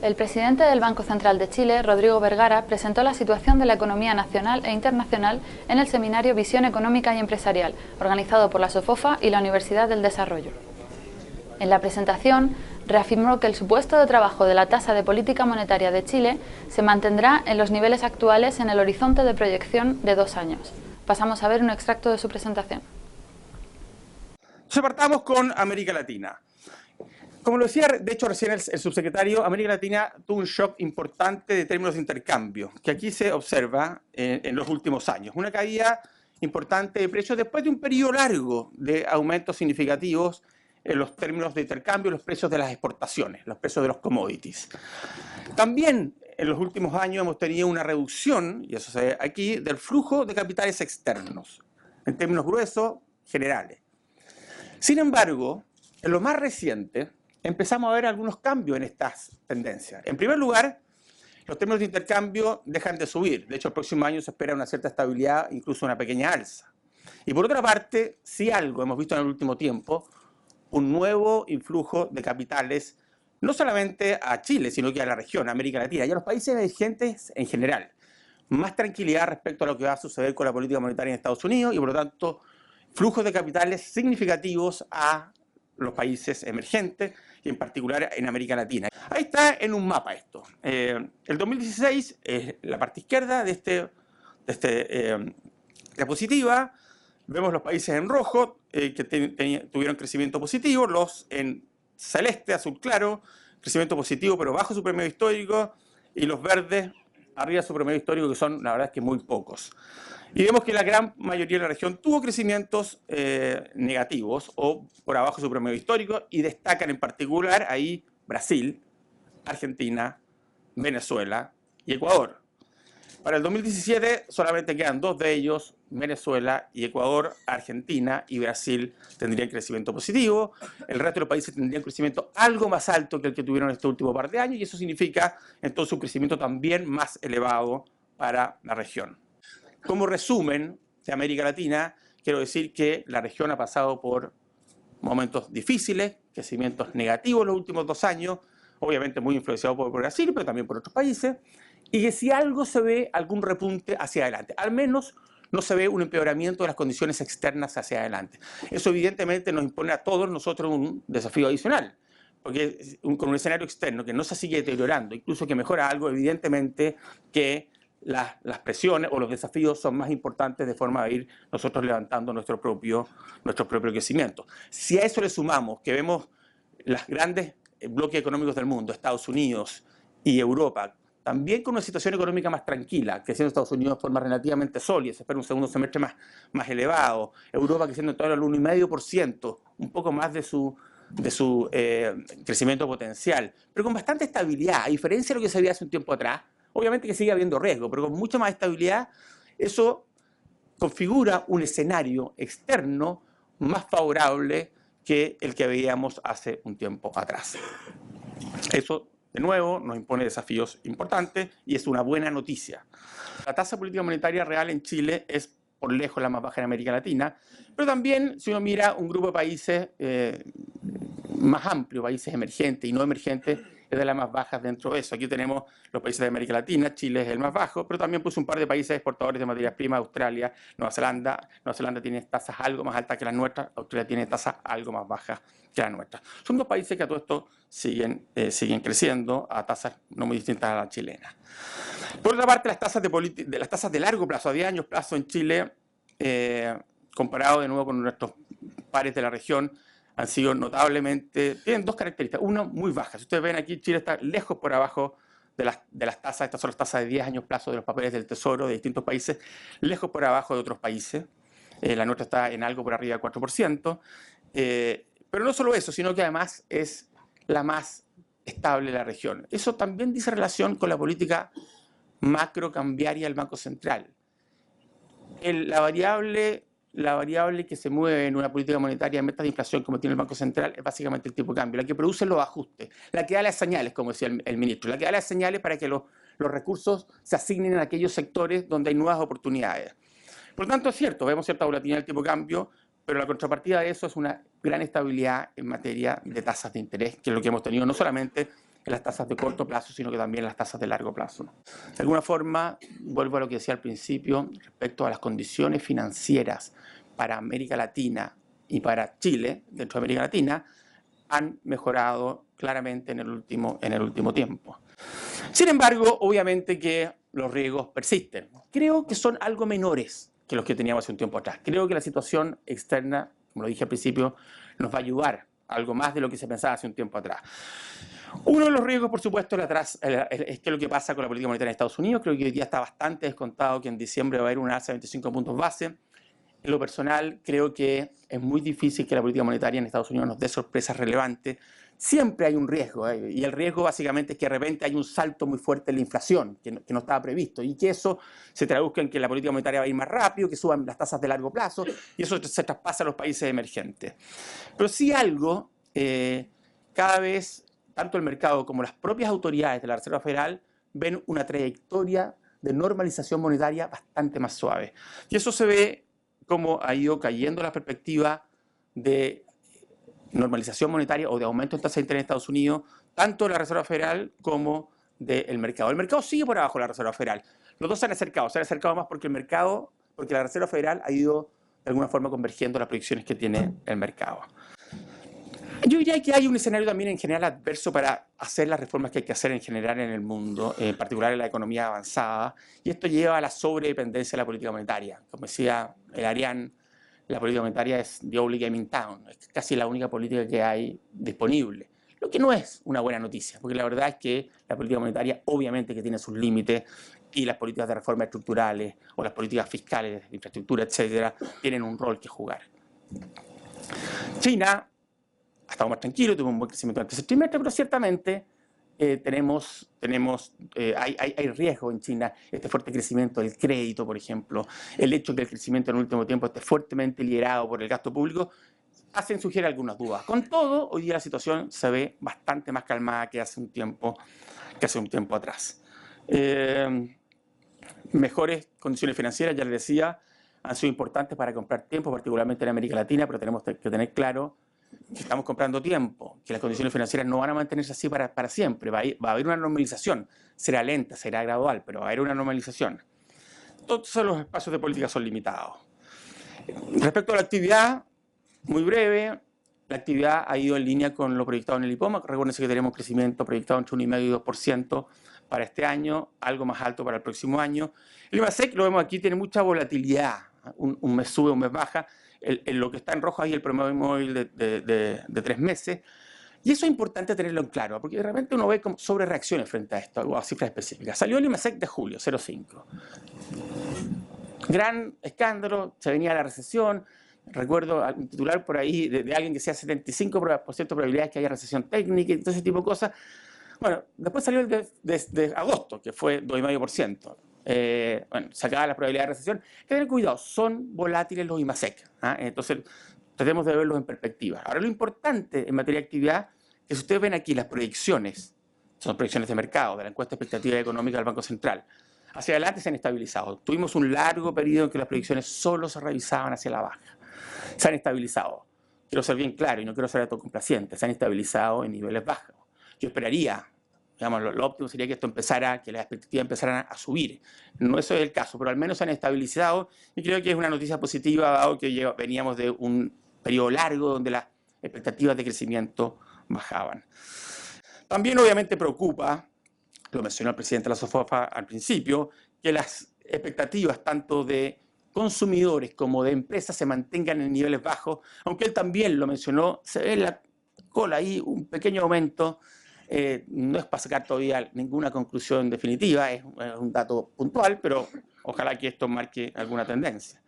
El presidente del Banco Central de Chile, Rodrigo Vergara, presentó la situación de la economía nacional e internacional en el seminario Visión Económica y Empresarial, organizado por la SOFOFA y la Universidad del Desarrollo. En la presentación, reafirmó que el supuesto de trabajo de la tasa de política monetaria de Chile se mantendrá en los niveles actuales en el horizonte de proyección de 2 años. Pasamos a ver un extracto de su presentación. Partamos con América Latina. Como lo decía, de hecho, recién el subsecretario, América Latina tuvo un shock importante de términos de intercambio, que aquí se observa en los últimos años. Una caída importante de precios después de un periodo largo de aumentos significativos en los términos de intercambio, los precios de las exportaciones, los precios de los commodities. También en los últimos años hemos tenido una reducción, y eso se ve aquí, del flujo de capitales externos, en términos gruesos, generales. Sin embargo, en lo más reciente, empezamos a ver algunos cambios en estas tendencias. En primer lugar, los términos de intercambio dejan de subir. De hecho, el próximo año se espera una cierta estabilidad, incluso una pequeña alza. Y por otra parte, sí algo hemos visto en el último tiempo, un nuevo influjo de capitales, no solamente a Chile, sino que a la región, a América Latina y a los países emergentes en general. Más tranquilidad respecto a lo que va a suceder con la política monetaria en Estados Unidos y, por lo tanto, flujos de capitales significativos a los países emergentes y en particular en América Latina. Ahí está en un mapa esto. El 2016 es la parte izquierda de esta diapositiva. Vemos los países en rojo que tuvieron crecimiento positivo, los en celeste, azul claro, crecimiento positivo pero bajo su promedio histórico, y los verdes arriba de su promedio histórico, que son la verdad es que muy pocos. Y vemos que la gran mayoría de la región tuvo crecimientos negativos o por abajo de su promedio histórico, y destacan en particular ahí Brasil, Argentina, Venezuela y Ecuador. Para el 2017 solamente quedan 2 de ellos, Venezuela y Ecuador. Argentina y Brasil tendrían crecimiento positivo. El resto de los países tendrían crecimiento algo más alto que el que tuvieron este último par de años, y eso significa entonces un crecimiento también más elevado para la región. Como resumen de América Latina, quiero decir que la región ha pasado por momentos difíciles, crecimientos negativos en los últimos 2 años, obviamente muy influenciado por Brasil, pero también por otros países, y que si algo se ve algún repunte hacia adelante, al menos no se ve un empeoramiento de las condiciones externas hacia adelante. Eso evidentemente nos impone a todos nosotros un desafío adicional, porque con un escenario externo que no se sigue deteriorando, incluso que mejora algo, evidentemente que las presiones o los desafíos son más importantes, de forma de ir nosotros levantando nuestro propio crecimiento. Si a eso le sumamos que vemos los grandes bloques económicos del mundo, Estados Unidos y Europa, también con una situación económica más tranquila, creciendo Estados Unidos de forma relativamente sólida, se espera un segundo semestre más elevado, Europa creciendo en torno al 1,5%, un poco más de su crecimiento potencial, pero con bastante estabilidad, a diferencia de lo que se veía hace un tiempo atrás. Obviamente que sigue habiendo riesgo, pero con mucha más estabilidad, eso configura un escenario externo más favorable que el que veíamos hace un tiempo atrás. Eso, de nuevo, nos impone desafíos importantes y es una buena noticia. La tasa de política monetaria real en Chile es por lejos la más baja en América Latina, pero también, si uno mira un grupo de países más amplio, países emergentes y no emergentes, es de las más bajas dentro de eso. Aquí tenemos los países de América Latina, Chile es el más bajo, pero también puse un par de países exportadores de materias primas, Australia, Nueva Zelanda. Nueva Zelanda tiene tasas algo más altas que las nuestras, Australia tiene tasas algo más bajas que las nuestras. Son 2 países que a todo esto siguen creciendo a tasas no muy distintas a la chilena. Por otra parte, las tasas de largo plazo, a 10 años plazo en Chile, comparado de nuevo con nuestros pares de la región, han sido notablemente, tienen 2 características. Una, muy bajas. Si ustedes ven aquí, Chile está lejos por abajo de las tasas. Estas son las tasas de 10 años plazo de los papeles del Tesoro de distintos países, lejos por abajo de otros países. La nuestra está en algo por arriba del 4%. Pero no solo eso, sino que además es la más estable de la región. Eso también dice relación con la política macrocambiaria del Banco Central. La variable que se mueve en una política monetaria en metas de inflación como tiene el Banco Central es básicamente el tipo de cambio, la que produce los ajustes, la que da las señales, como decía el ministro, la que da las señales para que los recursos se asignen a aquellos sectores donde hay nuevas oportunidades. Por lo tanto, es cierto, vemos cierta volatilidad del tipo de cambio, pero la contrapartida de eso es una gran estabilidad en materia de tasas de interés, que es lo que hemos tenido no solamente en las tasas de corto plazo, sino que también en las tasas de largo plazo. De alguna forma, vuelvo a lo que decía al principio, respecto a las condiciones financieras para América Latina y para Chile, dentro de América Latina, han mejorado claramente en el último tiempo. Sin embargo, obviamente que los riesgos persisten. Creo que son algo menores que los que teníamos hace un tiempo atrás. Creo que la situación externa, como lo dije al principio, nos va a ayudar algo más de lo que se pensaba hace un tiempo atrás. Uno de los riesgos, por supuesto, es que lo que pasa con la política monetaria en Estados Unidos. Creo que hoy día está bastante descontado que en diciembre va a haber una alza de 25 puntos base. En lo personal, creo que es muy difícil que la política monetaria en Estados Unidos nos dé sorpresas relevantes. Siempre hay un riesgo, y el riesgo básicamente es que de repente hay un salto muy fuerte en la inflación, que no estaba previsto, y que eso se traduzca en que la política monetaria va a ir más rápido, que suban las tasas de largo plazo, y eso se traspasa a los países emergentes. Pero sí algo, cada vez, tanto el mercado como las propias autoridades de la Reserva Federal ven una trayectoria de normalización monetaria bastante más suave. Y eso se ve como ha ido cayendo la perspectiva de normalización monetaria o de aumento en tasa de interés en Estados Unidos, tanto de la Reserva Federal como del mercado. El mercado sigue por abajo de la Reserva Federal. Los dos se han acercado más porque la Reserva Federal ha ido de alguna forma convergiendo las proyecciones que tiene el mercado. Yo diría que hay un escenario también en general adverso para hacer las reformas que hay que hacer en general en el mundo, en particular en la economía avanzada, y esto lleva a la sobredependencia de la política monetaria. Como decía el Arián, la política monetaria es the only game in town, es casi la única política que hay disponible, lo que no es una buena noticia, porque la verdad es que la política monetaria obviamente que tiene sus límites y las políticas de reforma estructurales o las políticas fiscales, de infraestructura, etcétera, tienen un rol que jugar. China ha estado más tranquilo, tuvo un buen crecimiento en el tercer trimestre, pero ciertamente hay riesgo en China, este fuerte crecimiento del crédito, por ejemplo, el hecho de que el crecimiento en el último tiempo esté fuertemente liderado por el gasto público, sugiere algunas dudas. Con todo, hoy día la situación se ve bastante más calmada que hace un tiempo atrás. Mejores condiciones financieras, ya les decía, han sido importantes para comprar tiempo, particularmente en América Latina, pero tenemos que tener claro que estamos comprando tiempo, que las condiciones financieras no van a mantenerse así para siempre, va a haber una normalización, será lenta, será gradual, pero va a haber una normalización. Todos los espacios de política son limitados. Respecto a la actividad, muy breve, la actividad ha ido en línea con lo proyectado en el IPOMA. Recuerden que tenemos crecimiento proyectado entre 1,5 y 2% para este año, algo más alto para el próximo año. El IMASEC, lo vemos aquí, tiene mucha volatilidad, un mes sube, un mes baja. Lo que está en rojo ahí, el promedio móvil de 3 meses. Y eso es importante tenerlo en claro, porque de repente uno ve como sobre reacciones frente a esto, a cifras específicas. Salió el IMASEC de julio, 0,5. Gran escándalo, se venía la recesión. Recuerdo un titular por ahí de alguien que decía 75% de probabilidades que haya recesión técnica y todo ese tipo de cosas. Bueno, después salió el de agosto, que fue 2,5%. Bueno, se acaba la probabilidad de recesión. Hay que tener cuidado, son volátiles los IMASEC. Entonces, tratemos de verlos en perspectiva. Ahora, lo importante en materia de actividad, que si ustedes ven aquí las proyecciones, son proyecciones de mercado, de la encuesta expectativa económica del Banco Central, hacia adelante se han estabilizado. Tuvimos un largo periodo en que las proyecciones solo se revisaban hacia la baja. Se han estabilizado. Quiero ser bien claro y no quiero ser autocomplaciente, se han estabilizado en niveles bajos. Yo esperaría, digamos, lo óptimo sería que que las expectativas empezaran a subir. No eso es el caso, pero al menos se han estabilizado y creo que es una noticia positiva, dado que veníamos de un periodo largo donde las expectativas de crecimiento bajaban. También obviamente preocupa, lo mencionó el presidente de la SOFOFA al principio, que las expectativas tanto de consumidores como de empresas se mantengan en niveles bajos, aunque él también lo mencionó, se ve en la cola ahí un pequeño aumento. No es para sacar todavía ninguna conclusión definitiva, es un dato puntual, pero ojalá que esto marque alguna tendencia.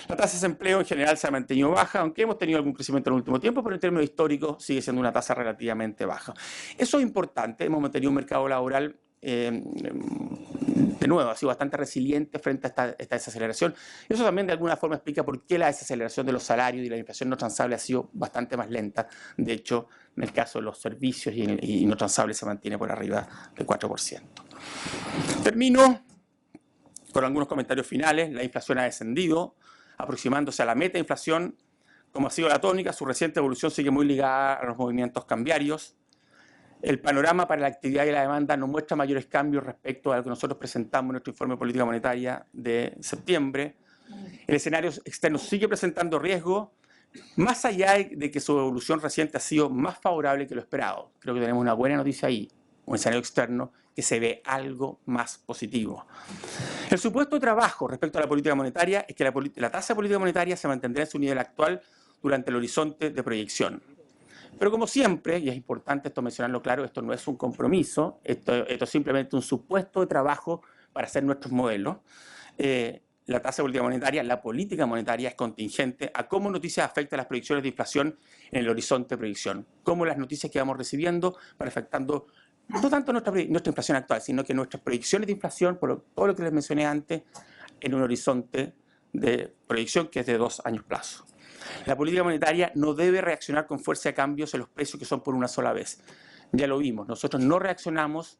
La tasa de desempleo en general se ha mantenido baja, aunque hemos tenido algún crecimiento en el último tiempo, pero en términos históricos sigue siendo una tasa relativamente baja. Eso es importante, hemos mantenido un mercado laboral, de nuevo, ha sido bastante resiliente frente a esta desaceleración. Eso también de alguna forma explica por qué la desaceleración de los salarios y la inflación no transable ha sido bastante más lenta. De hecho, en el caso de los servicios y no transable se mantiene por arriba del 4%. Termino con algunos comentarios finales. La inflación ha descendido, aproximándose a la meta de inflación, como ha sido la tónica. Su reciente evolución sigue muy ligada a los movimientos cambiarios. El panorama para la actividad y la demanda no muestra mayores cambios respecto a lo que nosotros presentamos en nuestro informe de política monetaria de septiembre. El escenario externo sigue presentando riesgo, más allá de que su evolución reciente ha sido más favorable que lo esperado. Creo que tenemos una buena noticia ahí, un escenario externo que se ve algo más positivo. El supuesto de trabajo respecto a la política monetaria es que la tasa de política monetaria se mantendrá en su nivel actual durante el horizonte de proyección. Pero como siempre, y es importante esto mencionarlo claro, esto no es un compromiso, esto es simplemente un supuesto de trabajo para hacer nuestros modelos. La tasa de política monetaria, la política monetaria es contingente a cómo noticias afectan las proyecciones de inflación en el horizonte de proyección, cómo las noticias que vamos recibiendo van afectando no tanto nuestra inflación actual, sino que nuestras proyecciones de inflación, por todo lo que les mencioné antes, en un horizonte de proyección que es de 2 años plazo. La política monetaria no debe reaccionar con fuerza a cambios en los precios que son por una sola vez. Ya lo vimos, nosotros no reaccionamos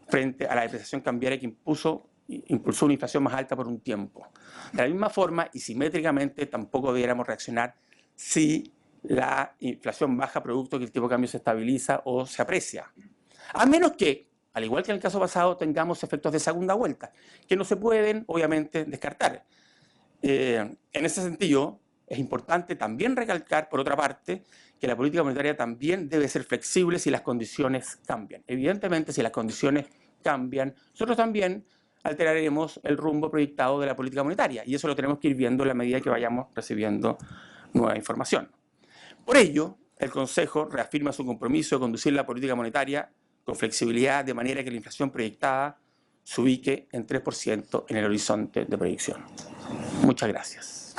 frente a la depreciación cambiaria que impulsó una inflación más alta por un tiempo. De la misma forma y simétricamente tampoco debiéramos reaccionar si la inflación baja producto que el tipo de cambio se estabiliza o se aprecia. A menos que, al igual que en el caso pasado, tengamos efectos de segunda vuelta, que no se pueden, obviamente, descartar. En ese sentido, es importante también recalcar, por otra parte, que la política monetaria también debe ser flexible si las condiciones cambian. Evidentemente, si las condiciones cambian, nosotros también alteraremos el rumbo proyectado de la política monetaria, y eso lo tenemos que ir viendo en la medida que vayamos recibiendo nueva información. Por ello, el Consejo reafirma su compromiso de conducir la política monetaria con flexibilidad, de manera que la inflación proyectada se ubique en 3% en el horizonte de proyección. Muchas gracias.